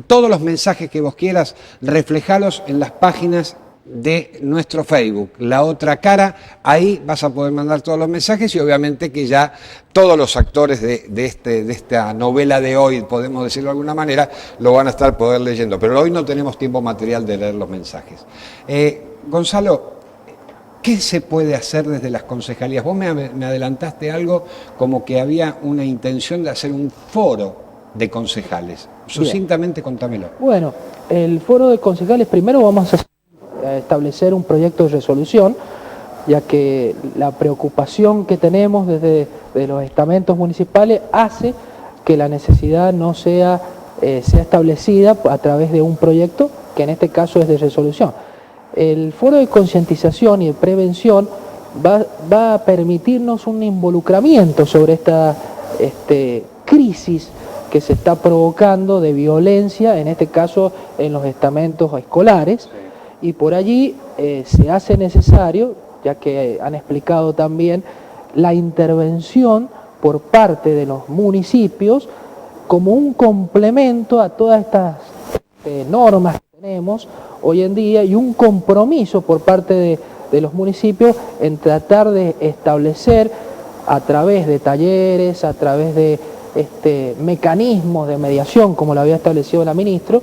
Todos los mensajes que vos quieras, reflejalos en las páginas de nuestro Facebook, La Otra Cara, ahí vas a poder mandar todos los mensajes y obviamente que ya todos los actores de esta novela de hoy, podemos decirlo de alguna manera, lo van a estar poder leyendo, pero hoy no tenemos tiempo material de leer los mensajes. Gonzalo, ¿qué se puede hacer desde las concejalías? Vos me adelantaste algo como que había una intención de hacer un foro de concejales. Sucintamente, contámelo. Bueno, el foro de concejales, primero vamos a establecer un proyecto de resolución, ya que la preocupación que tenemos desde los estamentos municipales hace que la necesidad no sea establecida a través de un proyecto, que en este caso es de resolución. El foro de concientización y de prevención va a permitirnos un involucramiento sobre esta crisis que se está provocando de violencia, en este caso en los estamentos escolares, y por allí se hace necesario, ya que han explicado también, la intervención por parte de los municipios como un complemento a todas estas normas que tenemos hoy en día y un compromiso por parte de los municipios en tratar de establecer a través de talleres, a través de mecanismos de mediación, como lo había establecido la ministra,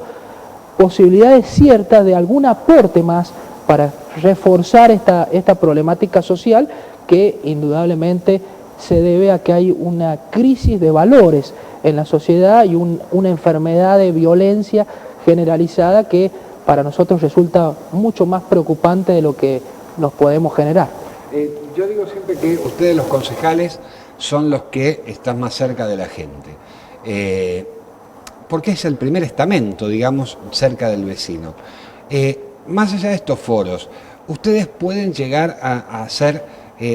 posibilidades ciertas de algún aporte más para reforzar esta problemática social que indudablemente se debe a que hay una crisis de valores en la sociedad y una enfermedad de violencia generalizada que para nosotros resulta mucho más preocupante de lo que nos podemos generar. Yo digo siempre que ustedes los concejales son los que están más cerca de la gente. Porque es el primer estamento, digamos, cerca del vecino. Más allá de estos foros, ¿ustedes pueden llegar a hacer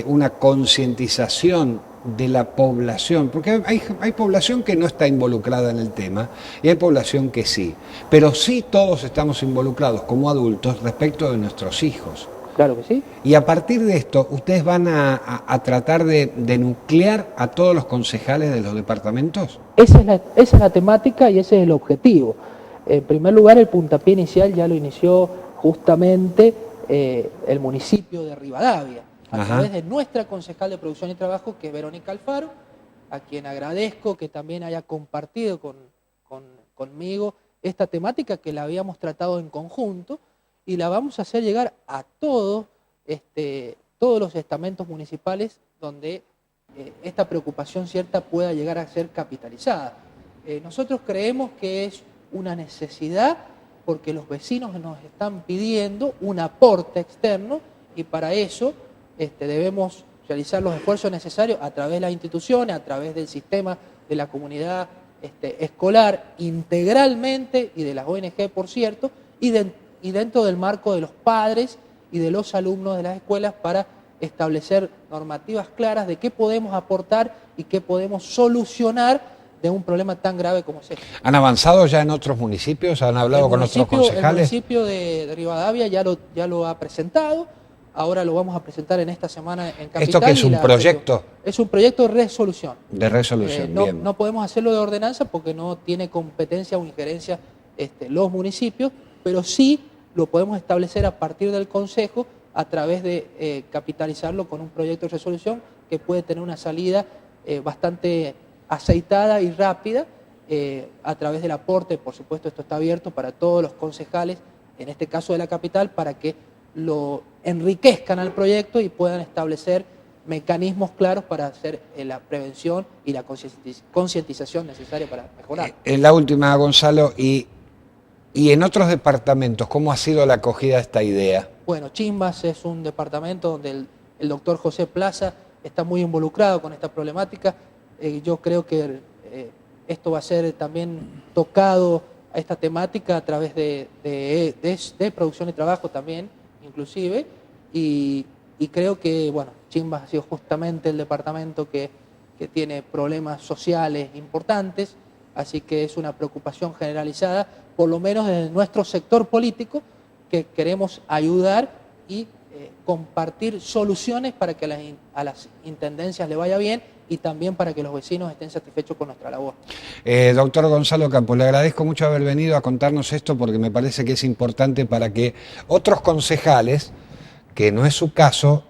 una concientización de la población? Porque hay población que no está involucrada en el tema y hay población que sí. Pero sí todos estamos involucrados como adultos respecto de nuestros hijos. Claro que sí. Y a partir de esto, ¿ustedes van a tratar de nuclear a todos los concejales de los departamentos? Esa es la temática y ese es el objetivo. En primer lugar, el puntapié inicial ya lo inició justamente el municipio de Rivadavia, a Ajá. través de nuestra concejal de Producción y Trabajo, que es Verónica Alfaro, a quien agradezco que también haya compartido conmigo esta temática que la habíamos tratado en conjunto, y la vamos a hacer llegar a todos los estamentos municipales donde esta preocupación cierta pueda llegar a ser capitalizada. Nosotros creemos que es una necesidad porque los vecinos nos están pidiendo un aporte externo, y para eso debemos realizar los esfuerzos necesarios a través de las instituciones, a través del sistema de la comunidad escolar integralmente, y de las ONG, por cierto, y dentro del marco de los padres y de los alumnos de las escuelas, para establecer normativas claras de qué podemos aportar y qué podemos solucionar de un problema tan grave como es este. ¿Han avanzado ya en otros municipios? ¿Han hablado con otros concejales? El municipio de Rivadavia ya lo ha presentado, ahora lo vamos a presentar en esta semana en Capital. ¿Esto qué es, un proyecto? Es un proyecto de resolución. De resolución, bien. No podemos hacerlo de ordenanza porque no tiene competencia o injerencia los municipios, pero sí lo podemos establecer a partir del Consejo a través de capitalizarlo con un proyecto de resolución que puede tener una salida bastante aceitada y rápida a través del aporte. Por supuesto, esto está abierto para todos los concejales, en este caso de la capital, para que lo enriquezcan al proyecto y puedan establecer mecanismos claros para hacer la prevención y la concientización necesaria para mejorar. En la última, Gonzalo, y en otros departamentos, ¿cómo ha sido la acogida de esta idea? Bueno, Chimbas es un departamento donde el doctor José Plaza está muy involucrado con esta problemática. Yo creo que esto va a ser también tocado a esta temática a través de Producción y Trabajo también, inclusive, y creo que, bueno, Chimbas ha sido justamente el departamento que tiene problemas sociales importantes, así que es una preocupación generalizada, por lo menos desde nuestro sector político, que queremos ayudar y compartir soluciones para que a las intendencias le vaya bien y también para que los vecinos estén satisfechos con nuestra labor. Doctor Gonzalo Campos, le agradezco mucho haber venido a contarnos esto porque me parece que es importante para que otros concejales, que no es su caso,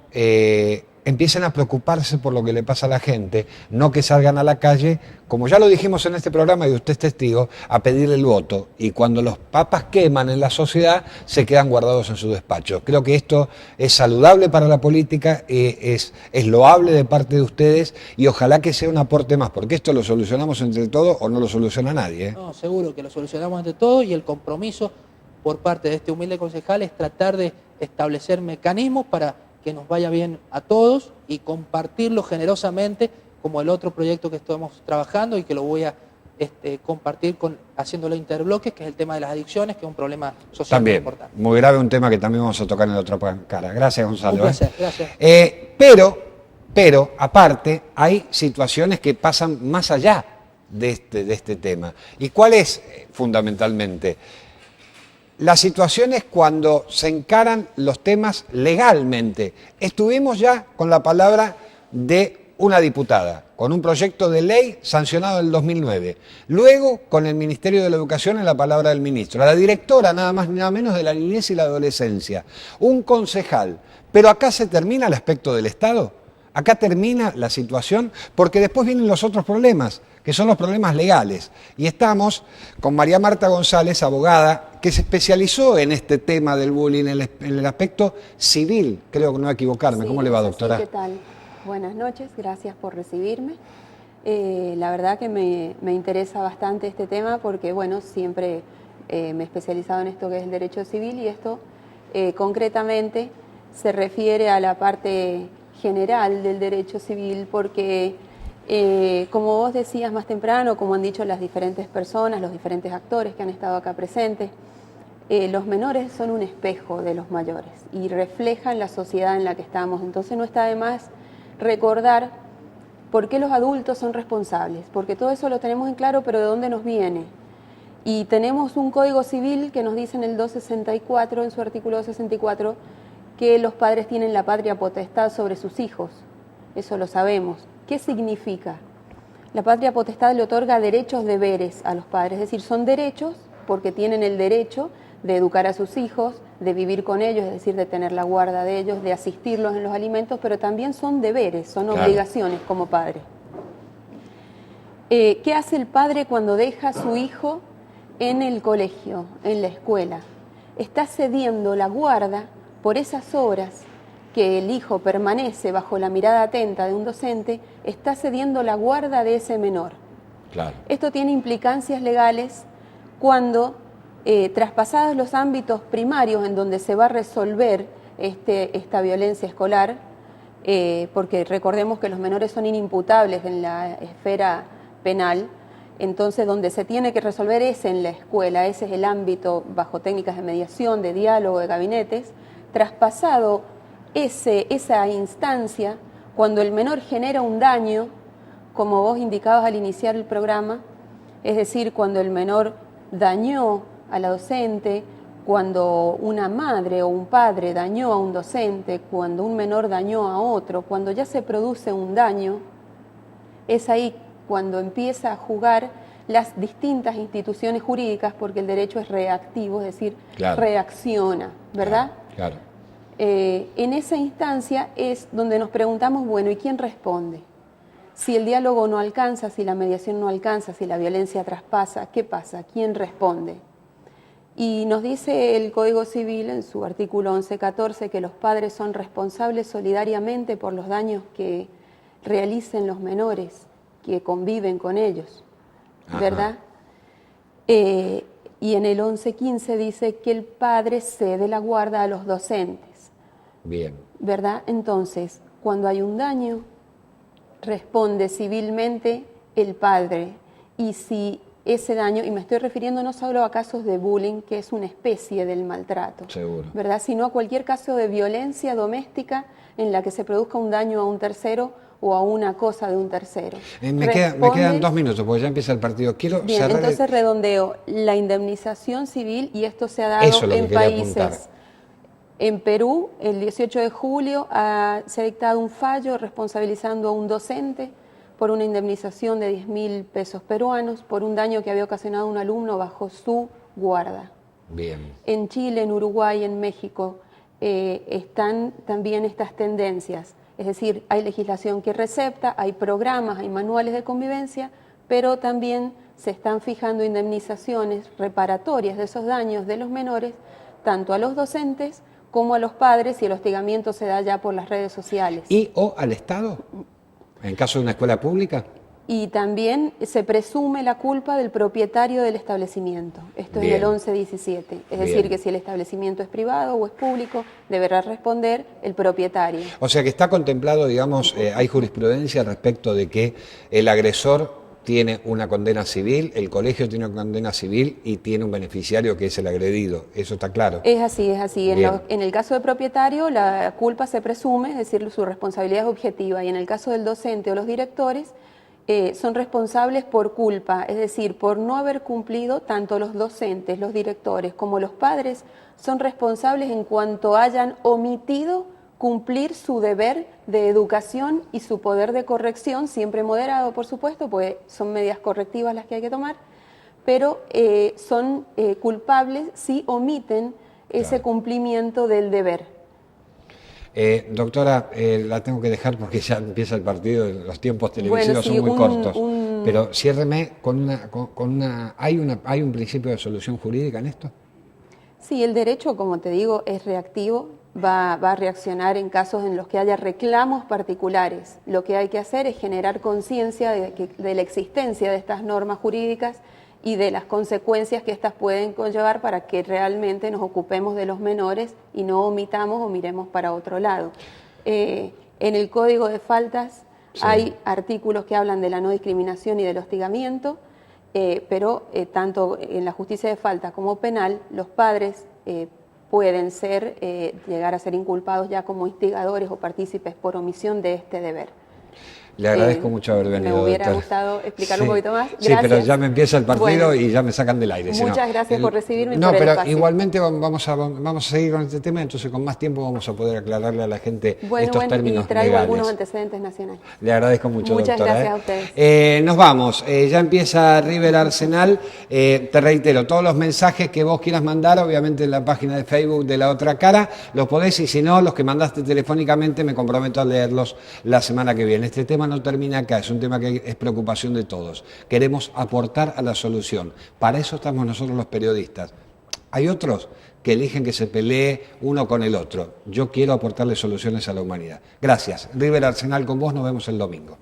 empiecen a preocuparse por lo que le pasa a la gente, no que salgan a la calle, como ya lo dijimos en este programa y usted es testigo, a pedir el voto. Y cuando los papas queman en la sociedad, se quedan guardados en su despacho. Creo que esto es saludable para la política, es loable de parte de ustedes y ojalá que sea un aporte más, porque esto lo solucionamos entre todos o no lo soluciona nadie. No, seguro que lo solucionamos entre todos, y el compromiso por parte de este humilde concejal es tratar de establecer mecanismos para que nos vaya bien a todos y compartirlo generosamente, como el otro proyecto que estamos trabajando y que lo voy a compartir haciéndolo interbloques, que es el tema de las adicciones, que es un problema social muy importante. Muy grave, un tema que también vamos a tocar en la otra cara. Gracias, Gonzalo. Un placer, gracias. Pero, aparte, hay situaciones que pasan más allá de este tema. ¿Y cuál es, fundamentalmente? Las situaciones cuando se encaran los temas legalmente. Estuvimos ya con la palabra de una diputada, con un proyecto de ley sancionado en el 2009. Luego, con el Ministerio de la Educación en la palabra del ministro. La directora, nada más ni nada menos, de la niñez y la adolescencia. Un concejal. Pero acá se termina el aspecto del Estado. Acá termina la situación, porque después vienen los otros problemas, que son los problemas legales. Y estamos con María Marta González, abogada, que se especializó en este tema del bullying, en el aspecto civil, creo que no voy a equivocarme. Sí, ¿cómo le va, doctora? ¿Qué tal? Buenas noches, gracias por recibirme. La verdad que me interesa bastante este tema porque, bueno, siempre me he especializado en esto que es el derecho civil, y esto concretamente se refiere a la parte general del derecho civil porque, como vos decías más temprano, como han dicho las diferentes personas, los diferentes actores que han estado acá presentes, los menores son un espejo de los mayores y reflejan la sociedad en la que estamos. Entonces no está de más recordar por qué los adultos son responsables, porque todo eso lo tenemos en claro, pero ¿de dónde nos viene? Y tenemos un Código Civil que nos dice en el 264, en su artículo 264, que los padres tienen la patria potestad sobre sus hijos. Eso lo sabemos. ¿Qué significa? La patria potestad le otorga derechos, deberes a los padres, es decir, son derechos porque tienen el derecho de educar a sus hijos, de vivir con ellos, es decir, de tener la guarda de ellos, de asistirlos en los alimentos, pero también son deberes, son obligaciones como padre. ¿Qué hace el padre cuando deja a su hijo en el colegio, en la escuela? Está cediendo la guarda por esas horas que el hijo permanece bajo la mirada atenta de un docente, está cediendo la guarda de ese menor. Claro. Esto tiene implicancias legales cuando, traspasados los ámbitos primarios en donde se va a resolver esta violencia escolar, porque recordemos que los menores son inimputables en la esfera penal, entonces donde se tiene que resolver es en la escuela, ese es el ámbito bajo técnicas de mediación, de diálogo, de gabinetes. Traspasado esa instancia, cuando el menor genera un daño, como vos indicabas al iniciar el programa, es decir, cuando el menor dañó a la docente, cuando una madre o un padre dañó a un docente, cuando un menor dañó a otro, cuando ya se produce un daño, es ahí cuando empieza a jugar las distintas instituciones jurídicas, porque el derecho es reactivo, es decir, reacciona, ¿verdad? Claro. En esa instancia es donde nos preguntamos, bueno, ¿y quién responde? Si el diálogo no alcanza, si la mediación no alcanza, si la violencia traspasa, ¿qué pasa? ¿Quién responde? Y nos dice el Código Civil en su artículo 1114 que los padres son responsables solidariamente por los daños que realicen los menores que conviven con ellos, ¿verdad? Y en el 1115 dice que el padre cede la guarda a los docentes. Bien. ¿Verdad? Entonces, cuando hay un daño, responde civilmente el padre. Y si ese daño, y me estoy refiriendo no solo a casos de bullying, que es una especie del maltrato, seguro, ¿verdad? Sino a cualquier caso de violencia doméstica en la que se produzca un daño a un tercero o a una cosa de un tercero. Me quedan 2 minutos, porque ya empieza el partido. Quiero bien, cerrar entonces redondeo. La indemnización civil, y esto se ha dado en países. Apuntar. En Perú, el 18 de julio, se ha dictado un fallo responsabilizando a un docente por una indemnización de 10.000 pesos peruanos por un daño que había ocasionado a un alumno bajo su guarda. Bien. En Chile, en Uruguay, en México, están también estas tendencias. Es decir, hay legislación que recepta, hay programas, hay manuales de convivencia, pero también se están fijando indemnizaciones reparatorias de esos daños de los menores, tanto a los docentes como a los padres, y el hostigamiento se da ya por las redes sociales. ¿Y o al Estado? ¿En caso de una escuela pública? Y también se presume la culpa del propietario del establecimiento. Esto Bien. es del 1117. Es decir, que si el establecimiento es privado o es público, deberá responder el propietario. O sea que está contemplado, digamos, hay jurisprudencia respecto de que el agresor tiene una condena civil, el colegio tiene una condena civil y tiene un beneficiario que es el agredido. Eso está claro. Es así, es así. En el caso del propietario, la culpa se presume, es decir, su responsabilidad es objetiva. Y en el caso del docente o los directores, son responsables por culpa, es decir, por no haber cumplido, tanto los docentes, los directores como los padres son responsables en cuanto hayan omitido cumplir su deber de educación y su poder de corrección, siempre moderado, por supuesto, pues son medidas correctivas las que hay que tomar, pero son culpables si omiten ese cumplimiento del deber. Doctora, la tengo que dejar porque ya empieza el partido, los tiempos televisivos son muy cortos. Pero ciérreme ¿hay un principio de solución jurídica en esto? Sí, el derecho, como te digo, es reactivo, va a reaccionar en casos en los que haya reclamos particulares. Lo que hay que hacer es generar conciencia de la existencia de estas normas jurídicas y de las consecuencias que éstas pueden conllevar para que realmente nos ocupemos de los menores y no omitamos o miremos para otro lado. En el Código de Faltas hay artículos que hablan de la no discriminación y del hostigamiento, pero tanto en la justicia de faltas como penal, los padres pueden llegar a ser inculpados ya como instigadores o partícipes por omisión de este deber. Le agradezco mucho haber venido. Me hubiera doctora. gustado explicar Sí. un poquito más. Sí, Gracias. pero ya me empieza el partido Bueno, y ya me sacan del aire. muchas gracias por recibirme y No, por el pero espacio. igualmente vamos a seguir con este tema, entonces con más tiempo vamos a poder aclararle a la gente estos términos y traigo legales. algunos antecedentes nacionales. Le agradezco mucho, Muchas doctora. gracias a ustedes. Nos vamos, ya empieza River Arsenal. Te reitero, todos los mensajes que vos quieras mandar, obviamente en la página de Facebook de La Otra Cara, los podés, y si no, los que mandaste telefónicamente me comprometo a leerlos la semana que viene. Este tema no termina acá, es un tema que es preocupación de todos. Queremos aportar a la solución. Para eso estamos nosotros los periodistas. Hay otros que eligen que se pelee uno con el otro. Yo quiero aportarle soluciones a la humanidad. Gracias. River Arsenal con vos, nos vemos el domingo.